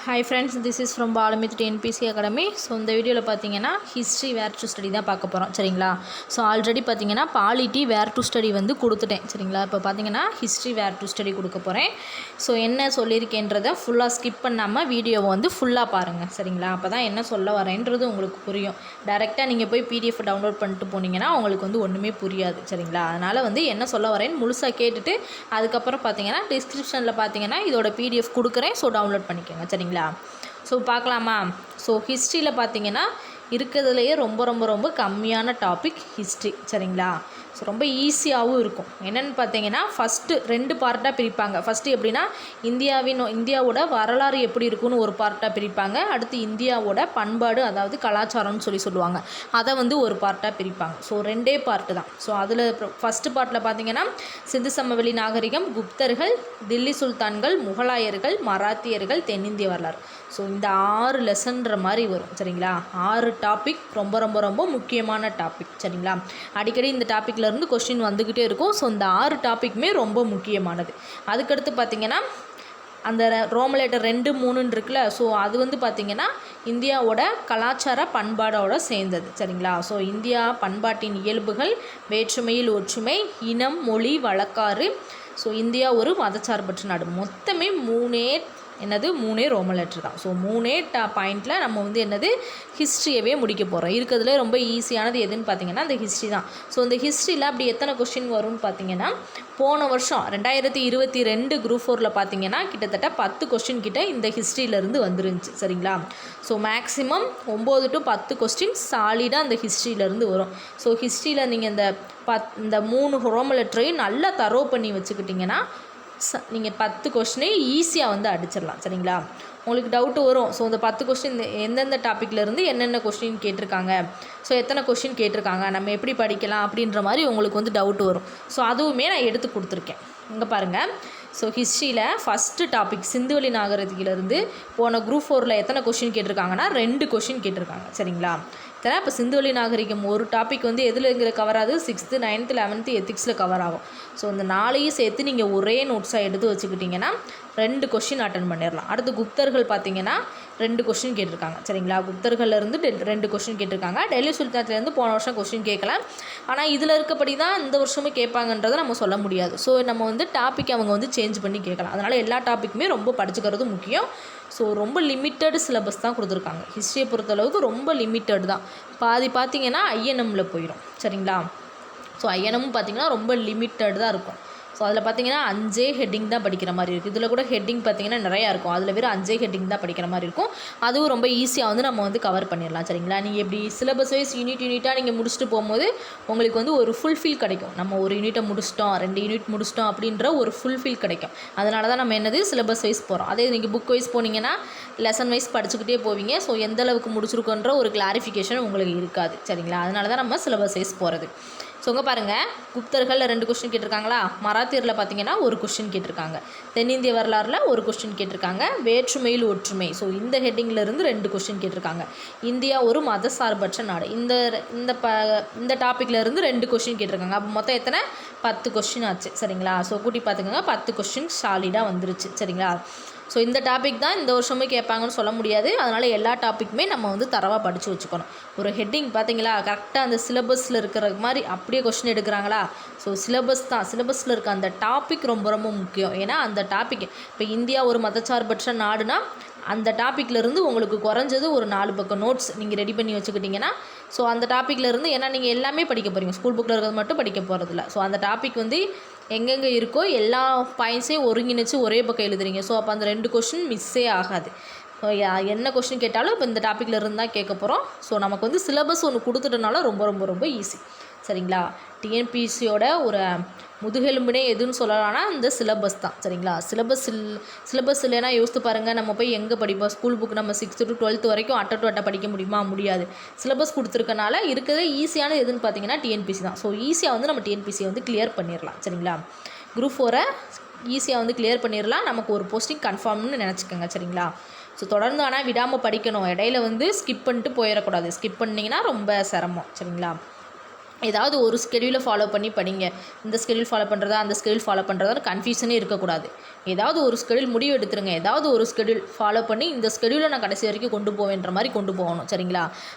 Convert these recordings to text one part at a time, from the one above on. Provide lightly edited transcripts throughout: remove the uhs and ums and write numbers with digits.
Hi friends, this is from Balamith TNPSC academy. So இந்த வீடியோவில் பார்த்தீங்கன்னா ஹிஸ்ட்ரி வேர் டு ஸ்டடி தான் பார்க்க போகிறோம். சரிங்களா? ஸோ ஆல்ரெடி பார்த்தீங்கன்னா பாலிட்டி வேர் டு ஸ்டடி வந்து கொடுத்துட்டேன். சரிங்களா? இப்போ பார்த்தீங்கன்னா ஹிஸ்ட்ரி வேர் டு ஸ்டடி கொடுக்க போகிறேன். ஸோ என்ன சொல்லியிருக்கேன்றதை ஃபுல்லாக ஸ்கிப் பண்ணாமல் வீடியோவை வந்து ஃபுல்லாக பாருங்கள். சரிங்களா? அப்போ தான் என்ன சொல்ல வரேன்றது உங்களுக்கு புரியும். டேரெக்டாக நீங்கள் போய் பிடிஎஃப் டவுன்லோட் பண்ணிட்டு போனீங்கன்னா உங்களுக்கு வந்து ஒன்றுமே புரியாது. சரிங்களா? அதனால் வந்து என்ன சொல்ல வரேன்னு முழுசாக கேட்டுட்டு அதுக்கப்புறம் பார்த்தீங்கன்னா டிஸ்கிரிப்ஷனில் பார்த்தீங்கன்னா இதோட பிடிஎஃப் கொடுக்குறேன். ஸோ டவுன்லோட் பண்ணிக்கோங்க. சரிங்களா? ஸோ பார்க்கலாமா? ஸோ ஹிஸ்ட்ரியில் பார்த்தீங்கன்னா இருக்கிறதுலையே ரொம்ப கம்மியான டாபிக் ஹிஸ்ட்ரி. சரிங்களா? ஸோ ரொம்ப ஈஸியாகவும் இருக்கும். என்னென்னு பார்த்தீங்கன்னா ஃபஸ்ட்டு 2 பார்ட்டாக பிரிப்பாங்க. ஃபஸ்ட்டு எப்படின்னா இந்தியாவோட வரலாறு எப்படி இருக்குன்னு ஒரு பார்ட்டாக பிரிப்பாங்க. அடுத்து இந்தியாவோட பண்பாடு, அதாவது கலாச்சாரம்னு சொல்லுவாங்க. அதை வந்து ஒரு பார்ட்டாக பிரிப்பாங்க. ஸோ 2 பார்ட்டு தான். ஸோ அதில் ஃபஸ்ட்டு பார்ட்டில் பார்த்தீங்கன்னா சிந்து சமவெளி நாகரிகம், குப்தர்கள், தில்லி சுல்தான்கள், முகலாயர்கள், மராத்தியர்கள், தென்னிந்திய வரலாறு. ஸோ இந்த 6 லெசன்ற மாதிரி வரும். சரிங்களா? 6 டாபிக் ரொம்ப முக்கியமான டாபிக். சரிங்களா? அடிக்கடி இந்த டாப்பிக்லேருந்து கொஸ்டின் வந்துக்கிட்டே இருக்கும். ஸோ இந்த 6 டாப்பிக்குமே ரொம்ப முக்கியமானது. அதுக்கடுத்து பார்த்திங்கன்னா அந்த ரோமலேட்டர் 2, 3 இருக்குல்ல. ஸோ அது வந்து பார்த்திங்கன்னா இந்தியாவோட கலாச்சார பண்பாடோட சேர்ந்தது. சரிங்களா? ஸோ இந்தியா பண்பாட்டின் இயல்புகள், வேற்றுமையில் ஒற்றுமை, இனம், மொழி, வழக்காறு. ஸோ இந்தியா ஒரு மதச்சார்பற்ற நாடு. மொத்தமே 3 ரோமன் லெட்டர் தான். ஸோ 3 பாயிண்டில் நம்ம வந்து ஹிஸ்ட்ரியவே முடிக்க போகிறோம். இருக்கிறதுல ரொம்ப ஈஸியானது எதுன்னு பார்த்தீங்கன்னா அந்த ஹிஸ்ட்ரி தான். ஸோ இந்த ஹிஸ்ட்ரியில் அப்படி எத்தனை கொஸ்டின் வரும்னு பார்த்தீங்கன்னா போன வருஷம் 2022 குரூப் 4 பார்த்தீங்கன்னா கிட்டத்தட்ட 10 கொஸ்டின் கிட்ட இந்த ஹிஸ்ட்ரியிலேருந்து வந்துருந்துச்சு. சரிங்களா? ஸோ மேக்ஸிமம் 9 to 10 கொஸ்டின் சாலிடாக அந்த ஹிஸ்ட்ரியிலேருந்து வரும். ஸோ ஹிஸ்ட்ரியில் நீங்கள் இந்த 3 ரோமன் லெட்டரையும் நல்லா தரோ பண்ணி வச்சுக்கிட்டிங்கன்னா நீங்கள் 10 கொஸ்டினே ஈஸியாக வந்து அடிச்சிடலாம். சரிங்களா? உங்களுக்கு டவுட்டு வரும். ஸோ இந்த 10 கொஸ்டின் எந்தெந்த டாப்பிக்லேருந்து என்னென்ன கொஸ்டின் கேட்டிருக்காங்க, ஸோ எத்தனை கொஸ்டின் கேட்டிருக்காங்க, நம்ம எப்படி படிக்கலாம் அப்படின்ற மாதிரி உங்களுக்கு வந்து டவுட் வரும். ஸோ அதுவுமே நான் எடுத்து கொடுத்துருக்கேன். இங்கே பாருங்கள். ஸோ ஹிஸ்ட்ரியில் ஃபஸ்ட்டு டாபிக் சிந்துவெளி நாகரிகத்திலேருந்து போன குரூப் 4 எத்தனை கொஸ்டின் கேட்டிருக்காங்கன்னா 2 கொஸ்டின் கேட்டிருக்காங்க. சரிங்களா? இப்போ சிந்துவெளி நாகரிகம் ஒரு டாபிக் வந்து எதில் கவர் ஆகுது? 6th, 9th, 11th எத்திக்ஸில் கவர் ஆகும். ஸோ இந்த 4ஐயும் சேர்த்து நீங்கள் ஒரே நோட்ஸாக எடுத்து வச்சுக்கிட்டிங்கன்னா 2 கொஸ்டின் அட்டன் பண்ணிடலாம். அடுத்து குப்தர்கள் பார்த்தீங்கன்னா 2 கொஸ்டின் கேட்டிருக்காங்க. சரிங்களா? குப்தர்கள்லேருந்து 2 கொஸ்டின் கேட்டிருக்காங்க. டெல்லி சுல்தான்லேருந்து போன வருஷம் கொஸ்டின் கேட்கல. ஆனால் இதில் இருக்கப்படி தான் இந்த வருஷமும் கேட்பாங்கன்றதை நம்ம சொல்ல முடியாது. ஸோ நம்ம வந்து டாபிக் அவங்க வந்து சேஞ்ச் பண்ணி கேட்கலாம். அதனால் எல்லா டாப்பிக்குமே ரொம்ப படிச்சுக்கிறது முக்கியம். ஸோ ரொம்ப லிமிட்டட் சிலபஸ் தான் கொடுத்துருக்காங்க. ஹிஸ்ட்ரியை பொறுத்தளவுக்கு ரொம்ப லிமிட்டட் தான். பாதி பார்த்திங்கன்னா ஐஎன்எம்மில் போயிடும். சரிங்களா? ஸோ ஐஎன்எம்மும் பார்த்திங்கன்னா ரொம்ப லிமிட்டட் தான் இருக்கும். ஸோ அதில் பார்த்திங்கன்னா 5 ஹெட்டிங் தான் படிக்கிற மாதிரி இருக்குது. இதில் கூட ஹெட்டிங் பார்த்திங்கன்னா நிறையா இருக்கும். அதில் வெறும் 5 ஹெட்டிங் தான் படிக்கிற மாதிரி இருக்கும். அதுவும் ரொம்ப ஈஸியாக வந்து நம்ம வந்து கவர் பண்ணிடலாம். சரிங்களா? நீங்கள் எப்படி சிலபஸ் வைஸ் யூனிட்டாக நீங்கள் முடிச்சுட்டு போகும்போது உங்களுக்கு வந்து ஒரு ஃபுல்ஃபில் கிடைக்கும். நம்ம ஒரு யூனிட்டை முடிச்சிட்டோம், 2 யூனிட் முடிச்சிட்டோம் அப்படின்ற ஒரு ஃபுல்ஃபில் கிடைக்கும். அதனால தான் நம்ம சிலபஸ் வைஸ் போகிறோம். அதே நீங்கள் புக் வைஸ் போனீங்கன்னா லெசன் வைஸ் படிச்சுக்கிட்டே போவீங்க. ஸோ எந்த அளவுக்கு முடிச்சிருக்கோன்ற ஒரு கிளாரிஃபிகேஷன் உங்களுக்கு இருக்காது. சரிங்களா? அதனால தான் நம்ம சிலபஸ் வைஸ் போகிறது. ஸோ இங்கே பாருங்கள். குப்தர்களில் 2 கொஸ்டின் கேட்டிருக்காங்களா? மராத்தியரில் பார்த்தீங்கன்னா 1 கொஸ்டின் கேட்டிருக்காங்க. தென்னிந்திய வரலாறில் 1 கொஸ்டின் கேட்டிருக்காங்க. வேற்றுமையில் ஒற்றுமை, ஸோ இந்த ஹெட்டிங்கிலேருந்து 2 கொஸ்டின் கேட்டிருக்காங்க. இந்தியா ஒரு மதசார்பற்ற நாடு, இந்த டாப்பிக்லேருந்து 2 கொஸ்டின் கேட்டிருக்காங்க. அப்போ மொத்தம் எத்தனை? 10 கொஸ்டின் ஆச்சு. சரிங்களா? ஸோ கூட்டி பார்த்துக்கோங்க. 10 கொஸ்டின் சாலிடாக வந்துருச்சு. சரிங்களா? ஸோ இந்த டாபிக் தான் இந்த வருஷமே கேட்பாங்கன்னு சொல்ல முடியாது. அதனால் எல்லா டாப்பிக்குமே நம்ம வந்து தரவாக படித்து வச்சுக்கணும். ஒரு ஹெட்டிங் பார்த்தீங்களா, கரெக்டாக அந்த சிலபஸில் இருக்கிற மாதிரி அப்படியே கொஸ்டின் எடுக்கிறாங்களா? ஸோ சிலபஸ் தான், சிலபஸில் இருக்க அந்த டாபிக் ரொம்ப முக்கியம். ஏன்னா அந்த டாபிக் இப்போ இந்தியா ஒரு மதச்சார்பற்ற நாடுனா அந்த டாப்பிக்லேருந்து உங்களுக்கு குறைஞ்சது ஒரு 4 பக்கம் நோட்ஸ் நீங்கள் ரெடி பண்ணி வச்சுக்கிட்டிங்கன்னா ஸோ அந்த டாப்பிக்லேருந்து, ஏன்னா நீங்கள் எல்லாமே படிக்க போகிறீங்க, ஸ்கூல் புக்கில் இருக்கிறது மட்டும் படிக்க போகிறதில்ல. ஸோ அந்த டாபிக் வந்து எங்கெங்கே இருக்கோ எல்லா பாயிண்ட்ஸையும் ஒருங்கிணைச்சு ஒரே பக்கம் எழுதுறீங்க. ஸோ அப்போ அந்த 2 கொஸ்டின் மிஸ்ஸே ஆகாது. என்ன கொஸ்டின் கேட்டாலும் இப்போ இந்த டாப்பிக்கில் இருந்து தான் கேட்க போகிறோம். ஸோ நமக்கு வந்து சிலபஸ் ஒன்று கொடுத்துட்டனால ரொம்ப ஈஸி. சரிங்களா? டிஎன்பிசியோட ஒரு முதுகெலும்புனே எதுன்னு சொல்லலாம்னா இந்த சிலபஸ் தான். சரிங்களா? சிலபஸ் இல்லைன்னா யோசித்து பாருங்கள், நம்ம போய் எங்கே படிப்போம்? ஸ்கூல் புக் நம்ம 6th to 12th வரைக்கும் அட்டை படிக்க முடியுமா? முடியாது. சிலபஸ் கொடுத்துருக்கனால இருக்கிறதே ஈஸியான எதுன்னு பார்த்தீங்கன்னா டிஎன்பிசி தான். ஸோ ஈஸியாக வந்து நம்ம டிஎன்பிசியை வந்து கிளியர் பண்ணிடலாம். சரிங்களா? குரூப் 4 ஈஸியாக வந்து கிளியர் பண்ணிடலாம். நமக்கு ஒரு போஸ்டிங் கன்ஃபார்ம்னு நினச்சிக்கோங்க. சரிங்களா? ஸோ தொடர்ந்து ஆனால் விடாமல் படிக்கணும். இடையில வந்து ஸ்கிப் பண்ணிட்டு போயிடக்கூடாது. ஸ்கிப் பண்ணிங்கன்னா ரொம்ப சிரமம். சரிங்களா? ஏதாவது ஒரு ஸ்கெடியூலை ஃபாலோ பண்ணி படிங்க. இந்த ஸ்கெடியூல் ஃபாலோ பண்ணுறதா அந்த ஸ்கெடியூல் ஃபாலோ பண்ணுறதா கன்ஃபியூஷனே இருக்கக்கூடாது. ஏதாவது ஒரு ஸ்கெடியூல் முடிவு எடுத்துருங்க. ஏதாவது ஒரு ஸ்கெடியூல் ஃபாலோ பண்ணி இந்த ஸ்கெடியூலை நான் கடைசி வரைக்கும் கொண்டு போவேன்ற மாதிரி கொண்டு போகணும். சரிங்களா?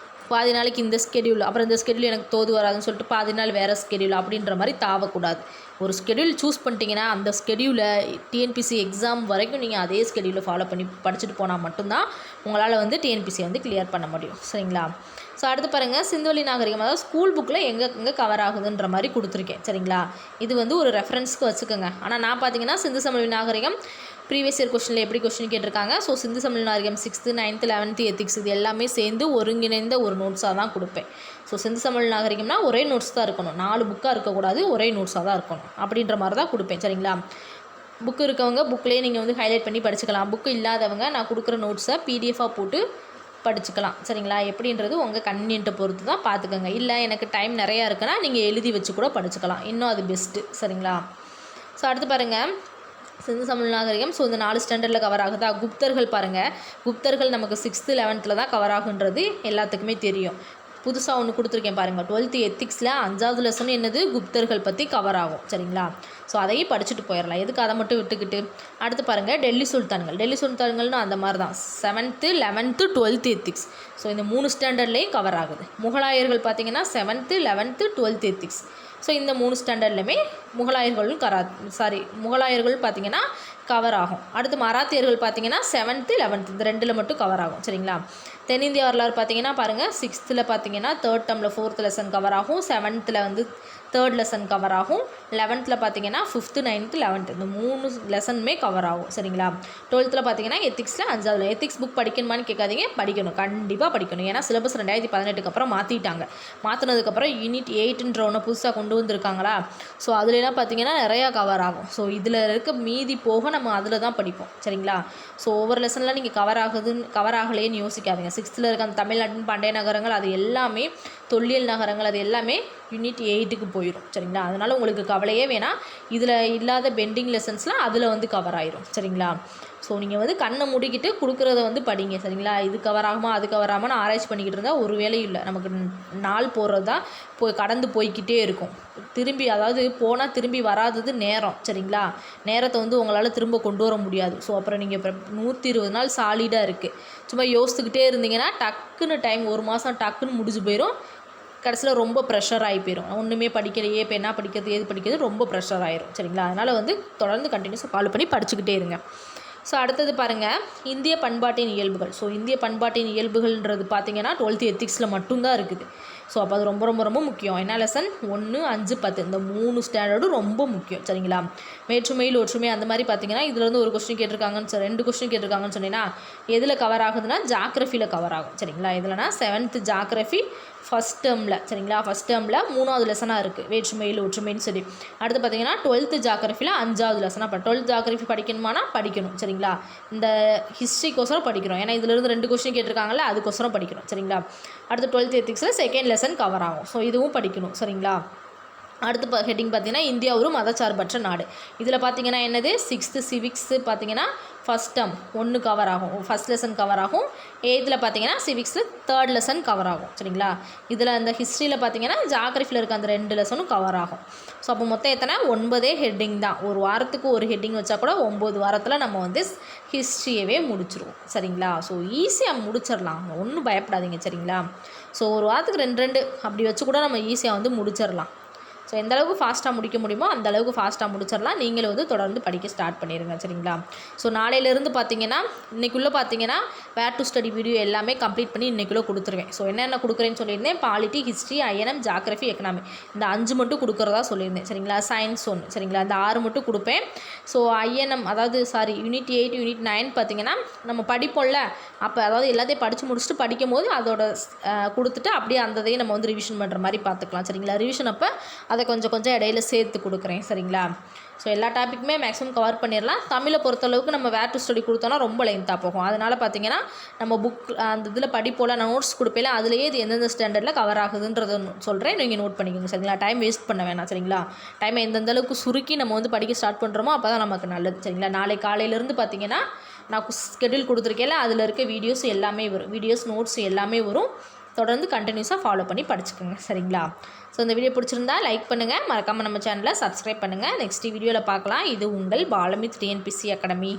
பாதி நாளைக்கு இந்த ஸ்கெடியூல், அப்புறம் இந்த ஸ்கெடியூல் எனக்கு தோது வராதுன்னு சொல்லிட்டு பாதி நாள் வேறு ஸ்கெடியூல் அப்படின்ற மாதிரி தாவக்கூடாது. ஒரு ஸ்கெடியூல் சூஸ் பண்ணிட்டீங்கன்னா அந்த ஸ்கெடியூலை டிஎன்பிசி எக்ஸாம் வரைக்கும் நீங்கள் அதே ஸ்கெடியூலை ஃபாலோ பண்ணி படிச்சுட்டு போனால் மட்டும்தான் உங்களால் வந்து டிஎன்பிசி வந்து கிளியர் பண்ண முடியும். சரிங்களா? ஸோ அடுத்து பாருங்கள், சிந்துவெளி நாகரிகம் அதாவது ஸ்கூல் புக்கில் எங்கே கவர் ஆகுதுன்ற மாதிரி கொடுத்துருக்கேன். சரிங்களா? இது வந்து ஒரு ரெஃபரன்ஸ்க்கு வச்சுக்கோங்க. ஆனால் நான் பார்த்தீங்கன்னா சிந்து சமவெளி நாகரிகம் ப்ரீவியஸ் இயர் கொஸ்டினில் எப்படி கொஸ்டின் கேட்டிருக்காங்க. ஸோ சிந்து சமவெளி நாகரிகம் 6th 9th 11th எத்திக்ஸ் இது எல்லாமே சேர்ந்து ஒருங்கிணைந்த ஒரு நோட்ஸாக தான் கொடுப்பேன். ஸோ சிந்து சமவெளி நாகரிகம்னா ஒரே நோட்ஸ் தான் இருக்கணும், 4 புக்காக இருக்கக்கூடாது, ஒரே நோட்ஸாக தான் இருக்கணும் அப்படின்ற மாதிரி தான் கொடுப்பேன். சரிங்களா? புக்கு இருக்கவங்க புக்கிலே நீங்கள் வந்து ஹைலைட் பண்ணி படிச்சுக்கலாம். புக்கு இல்லாதவங்க நான் கொடுக்குற நோட்ஸை பிடிஎஃபாக போட்டு படிச்சுக்கலாம். சரிங்களா? எப்படின்றது உங்கள் கன்வீனியன்ட்டை பொறுத்து தான் பார்த்துக்கோங்க. இல்லை எனக்கு டைம் நிறையா இருக்குன்னா நீங்கள் எழுதி வச்சு கூட படிச்சுக்கலாம், இன்னும் அது பெஸ்ட்டு. சரிங்களா? ஸோ அடுத்து பாருங்கள், சிந்து சமவெளி நாகரிகம். ஸோ இந்த 4 ஸ்டாண்டர்டில் கவர் ஆகுதா. குப்தர்கள் பாருங்கள், குப்தர்கள் நமக்கு 6th 11th தான் கவர் ஆகுன்றது எல்லாத்துக்குமே தெரியும். புதுசாக ஒன்று கொடுத்துருக்கேன் பாருங்கள், 12th எத்திக்ஸில் 5வது லெசன் என்னது குப்தர்கள் பற்றி கவர் ஆகும். சரிங்களா? ஸோ அதையும் படிச்சுட்டு போயிடலாம், எதுக்கு அதை மட்டும் விட்டுக்கிட்டு. அடுத்து பாருங்கள், டெல்லி சுல்தான்கள். டெல்லி சுல்தான்கள்னு அந்த மாதிரி தான் 7th 11th 12th ethics. So இந்த 3 ஸ்டாண்டர்ட்லேயும் கவர் ஆகுது. முகலாயர்கள் பார்த்திங்கன்னா 7th 11th 12th ethics. So இந்த 3 ஸ்டாண்டர்ட்லையுமே முகலாயர்கள் பார்த்திங்கன்னா கவர் ஆகும். அடுத்து மராத்தியர்கள் பார்த்திங்கன்னா 7th 11th இந்த 2ல் மட்டும் கவர் ஆகும். சரிங்களா? தென்னிந்திய வரலாறு பார்த்திங்கன்னா பாருங்கள், 6th பார்த்திங்கன்னா 3rd termல 4th லெசன் கவர் ஆகும், 7th வந்து 3rd லெசன் கவர் ஆகும், 11th பார்த்திங்கன்னா 5th 9th 11th இந்த 3 லெசனுமே கவர் ஆகும். சரிங்களா? 12th பார்த்திங்கன்னா எத்திக்ஸில் 5வது. எத்திக்ஸ் புக் படிக்கணுமான்னு கேட்காதீங்க, படிக்கணும், கண்டிப்பாக படிக்கணும். ஏன்னா சிலபஸ் 2018க்கு அப்புறம் மாற்றிட்டாங்க. மாற்றினதுக்கப்புறம் யூனிட் 8ன்ற ஒன்று புதுசாக கொண்டு வந்திருக்காங்களா. ஸோ அதுலலாம் பார்த்திங்கன்னா நிறையா கவர் ஆகும். ஸோ இதில் இருக்க மீதி போக நம்ம அதில் தான் படிப்போம். சரிங்களா? ஸோ ஒவ்வொரு லெசனில் நீங்கள் கவர் ஆகலையேன்னு யோசிக்காதீங்க. 6th இருக்க அந்த தமிழ்நாட்டின் பண்டைய நகரங்கள் அது எல்லாமே, தொல்லியல் நகரங்கள் அது எல்லாமே யூனிட் 8க்கு போயிடும். சரிங்களா? அதனால் உங்களுக்கு கவலையே வேணாம், இதில் இல்லாத பெண்டிங் லெசன்ஸ்லாம் அதில் வந்து கவர் ஆயிரும். சரிங்களா? ஸோ நீங்கள் வந்து கண்ணை மூடிக்கிட்டு கொடுக்குறத வந்து படிங்க. சரிங்களா? இது கவர் ஆகுமா அது கவர் ஆகுமான்னு ஆராய்ச்சி பண்ணிக்கிட்டு இருந்தால் ஒரு வேலையும் இல்லை. நமக்கு நாள் போகிறது தான் கடந்து போய்கிட்டே இருக்கும். அதாவது போனால் திரும்பி வராதது நேரம். சரிங்களா? நேரத்தை வந்து உங்களால் திரும்ப கொண்டு வர முடியாது. ஸோ அப்புறம் நீங்கள் இப்போ 120 நாள் சாலிடாக இருக்குது, சும்மா யோசித்துக்கிட்டே இருந்தீங்கன்னா டக்குன்னு டைம் 1 மாதம் டக்குன்னு முடிஞ்சு போயிடும். கடைசியில் ரொம்ப ப்ரெஷர் ஆகி போயிடும். ஒன்றுமே படிக்கலையே, இப்போ என்ன படிக்கிறது ஏது படிக்கிறது ரொம்ப ப்ரெஷர் ஆயிரும். சரிங்களா? அதனால் வந்து தொடர்ந்து கண்டினியூஸாக ஃபாலோ பண்ணி படிச்சுக்கிட்டே இருங்க. ஸோ அடுத்தது பாருங்கள், இந்திய பண்பாட்டின் இயல்புகள். ஸோ இந்திய பண்பாட்டின் இயல்புகள்ன்றது பார்த்திங்கன்னா 12th எத்திக்ஸில் மட்டும்தான் இருக்குது. ஸோ அப்போ அது ரொம்ப ரொம்ப ரொம்ப முக்கியம். என்ன லெசன் 1, 5, 10 இந்த 3 ஸ்டாண்டர்டும் ரொம்ப முக்கியம். சரிங்களா? வேற்றுமையில் ஒற்றுமை அந்த மாதிரி பார்த்திங்கன்னா இதில் வந்து ஒரு கொஸ்டின் கேட்டிருக்காங்கன்னு 2 கொஸ்டின் கேட்டிருக்காங்கன்னு சொன்னீங்கன்னா எதில் கவர் ஆகுதுன்னா ஜாக்ரஃபியில் கவர் ஆகும். சரிங்களா? இதில்னா 7th ஜாக்ரஃபி ஃபஸ்ட் டேர்மில். சரிங்களா? ஃபஸ்ட் டேர்மில் 3வது லெசனாக இருக்குது வேற்றுமையில் ஒற்றுமைன்னு சொல்லி. அடுத்து பார்த்திங்கன்னா 12th ஜாக்ரஃபியில் 5வது லெசனாக 12th ஜாக்ரஃபி படிக்கணுமானா படிக்கணும். சரிங்களா? இந்த ஹிஸ்ட்ரிக்கோசரம் படிக்கிறோம், ஏன்னா இதிலிருந்து 2 கொஸ்டின் கேட்டிருக்காங்கல்ல, அதுக்கோசரம் படிக்கிறோம். சரிங்களா? அடுத்து 12th எத்திக்ஸில் 2nd லெசன் கவர் ஆகும். ஸோ இதுவும் படிக்கணும். சரிங்களா? அடுத்து ஹெட்டிங் பார்த்திங்கன்னா இந்தியா ஒரு மதச்சார்பற்ற நாடு. இதில் பார்த்திங்கன்னா என்னது 6th சிவிக்ஸு பார்த்திங்கன்னா ஃபஸ்ட் டேர்ம் 1 கவர் ஆகும், ஃபஸ்ட் லெசன் கவர் ஆகும். 8th பார்த்திங்கன்னா சிவிக்ஸில் 3rd லெசன் கவர் ஆகும். சரிங்களா? இதில் அந்த ஹிஸ்ட்ரியில் பார்த்திங்கன்னா ஜாகிரஃபியில் இருக்க அந்த 2 லெசனும் கவர் ஆகும். ஸோ அப்போ மொத்தம் எத்தனை 9 ஹெட்டிங் தான். ஒரு வாரத்துக்கு ஒரு ஹெட்டிங் வச்சா கூட 9 வாரத்தில் நம்ம வந்து ஹிஸ்ட்ரியவே முடிச்சிருவோம். சரிங்களா? ஸோ ஈஸியாக முடிச்சிடலாம், ஒன்றும் பயப்படாதீங்க. சரிங்களா? ஸோ ஒரு வாரத்துக்கு 2 அப்படி வச்சு கூட நம்ம ஈஸியாக வந்து முடிச்சிடலாம். ஸோ எந்த அளவுக்கு ஃபாஸ்ட்டாக முடிக்க முடியுமோ அந்த அளவுக்கு ஃபாஸ்ட்டாக முடிச்சிடலாம். நீங்களும் வந்து தொடர்ந்து படிக்க ஸ்டார்ட் பண்ணிடுங்க. சரிங்களா? ஸோ நாளையிலேருந்து பார்த்தீங்கன்னா இன்றைக்குள்ளே பார்த்தீங்கன்னா வேர் டு ஸ்டடி வீடியோ எல்லாமே கம்ப்ளீட் பண்ணி இன்றைக்குள்ளே கொடுத்துருவேன். ஸோ என்னென்ன கொடுக்குறேன்னு சொல்லியிருந்தேன், polity, history, INM, geography, economy இந்த 5 மட்டும் கொடுக்குறதா சொல்லியிருந்தேன். சரிங்களா? சயின்ஸ் 1. சரிங்களா? இந்த 6 மட்டும் கொடுப்பேன். ஸோ INM அதாவது யூனிட் 8 யூனிட் 9 பார்த்தீங்கன்னா நம்ம படிப்போம்ல, அப்போ அதாவது எல்லாத்தையும் படித்து முடிச்சுட்டு படிக்கும் போது அதோட கொடுத்துட்டு அப்படியே அந்ததையும் நம்ம வந்து ரிவிஷன் பண்ணுற மாதிரி பார்த்துக்கலாம். சரிங்களா? ரிவிஷன் அப்போ அதை கொஞ்சம் இடையில சேர்த்து கொடுக்குறேன். சரிங்களா? ஸோ எல்லா டாப்பிக்குமே மேக்ஸிமம் கவர் பண்ணிடலாம். தமிழை பொறுத்தளவுக்கு நம்ம வேர் டு ஸ்டடி கொடுத்தோன்னா ரொம்ப லென்த்தாக போகும். அதனால் பார்த்திங்கன்னா நம்ம புக் அந்த இதில் படிப்போல் நான் நோட்ஸ் கொடுப்பேன், அதுலேயே இது எந்தெந்த ஸ்டாண்டர்டில் கவர் ஆகுதுன்றதை சொல்கிறேன், நீங்கள் நோட் பண்ணிக்கோங்க. சரிங்களா? டைம் வேஸ்ட் பண்ண வேணாம். சரிங்களா? டைமை எந்தெந்த அளவுக்கு சுருக்கி நம்ம வந்து படிக்க ஸ்டார்ட் பண்ணுறோமோ அப்போ தான் நமக்கு நல்லது. சரிங்களா? நாளை காலையிலேருந்து பார்த்திங்கன்னா நான் ஸ்கெடியூல் கொடுத்துருக்கேன்ல, அதில் இருக்க வீடியோஸ் எல்லாமே வரும், வீடியோஸ் நோட்ஸ் எல்லாமே வரும். தொடர்ந்து கண்டினியூஸாக ஃபாலோ பண்ணி படிச்சுக்கோங்க சரிங்களா. ஸோ இந்த வீடியோ பிடிச்சிருந்தா லைக் பண்ணுங்கள், மறக்காமல் நம்ம சேனலை சப்ஸ்கிரைப் பண்ணுங்கள். நெக்ஸ்ட் வீடியோவில் பார்க்கலாம். இது உங்கள் பாலமித் டிஎன்பிஎஸ்சி அகாடமி.